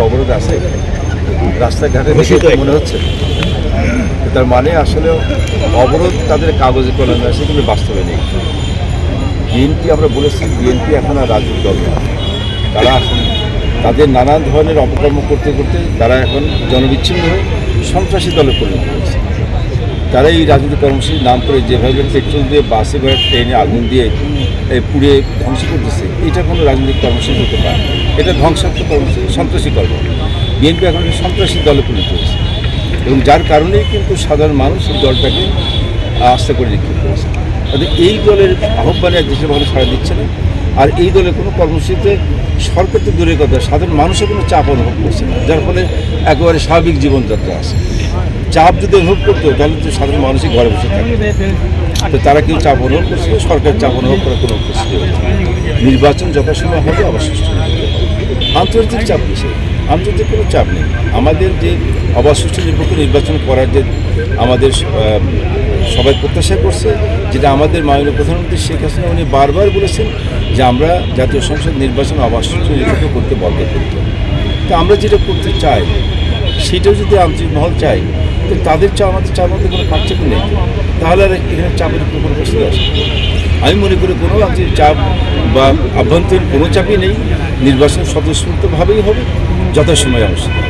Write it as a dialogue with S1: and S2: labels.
S1: অবরোধ আছে রাস্তাঘাটে দেখে মনে হচ্ছে, তার মানে আসলে অবরোধ তাদের কাগজে কলমে আছে কিন্তু বাস্তবে নেই। বিএনপি আমরা বলেছি বিএনপি এখন আর রাজনৈতিক দল না, তারা এখন তাদের নানান ধরনের অপকর্ম করতে করতে তারা এখন জনবিচ্ছিন্ন হয়ে সন্ত্রাসী দলে পরিণত হয়েছে। তারা এই রাজনৈতিক কর্মসূচির নাম করে যেভাবে পেট্রোল দিয়ে বাসে বা ট্রেনে আগুন দিয়ে পুড়ে ধ্বংস করতেছে, এটা কোনো রাজনৈতিক কর্মসূচি হতে পারে, এটা ধ্বংসাত্মক কর্মসূচি, সন্ত্রাসী কর্ম। বিএনপি এখন সন্ত্রাসী দলে পরিণত হয়েছে এবং যার কারণেই কিন্তু সাধারণ মানুষ এই দলটাকে আস্থা করে নিক্ষেপ করেছে। তাদের এই দলের আহ্বানে দেশের ভালো সাড়া দিচ্ছে না, আর এই দলের কোনো কর্মসূচিতে সরকার তো দূরের কথা, সাধারণ মানুষও কোনো চাপ অনুভব করছে না, যার ফলে একেবারে স্বাভাবিক জীবনযাত্রা আছে। চাপ যদি অনুভব করতো তাহলে তো সাধারণ মানুষই ঘরে বসে থাকে, তো তারা কেউ চাপ অনুভব করছে, সরকার চাপ অনুভব করার কোনো উপস্থিতি হচ্ছে। নির্বাচন যথাসময় হবে, আবার সুষ্ঠু আন্তর্জাতিক চাপ কিসে? আন্তর্জাতিক কোনো চাপ নেই। আমাদের যে আবার সুষ্ঠু নিরপেক্ষ নির্বাচন করার যে আমাদের সবাই প্রত্যাশা করছে, যেটা আমাদের মাননীয় প্রধানমন্ত্রী শেখ হাসিনা উনি বারবার বলেছেন যে আমরা জাতীয় সংসদ নির্বাচন আবার সুষ্ঠু নিরপেক্ষ করতে বাধ্য করতে। তো আমরা যেটা করতে চাই সেটাও যদি আন্তর্জাতিক মহল চাই, তো তাদের চা আমাদের চার মধ্যে কোনো পার্থক্য নেই, তাহলে আর এখানে চাপের উপর কোনো প্রশ্ন আসে। আমি মনে করি কোনো আন্তর্জাতিক চাপ বা আভ্যন্তরীণ কোনো চাপই নেই, নির্বাচন স্বতঃস্ফূর্তভাবেই হবে, যথাসময়ে অবশ্যই।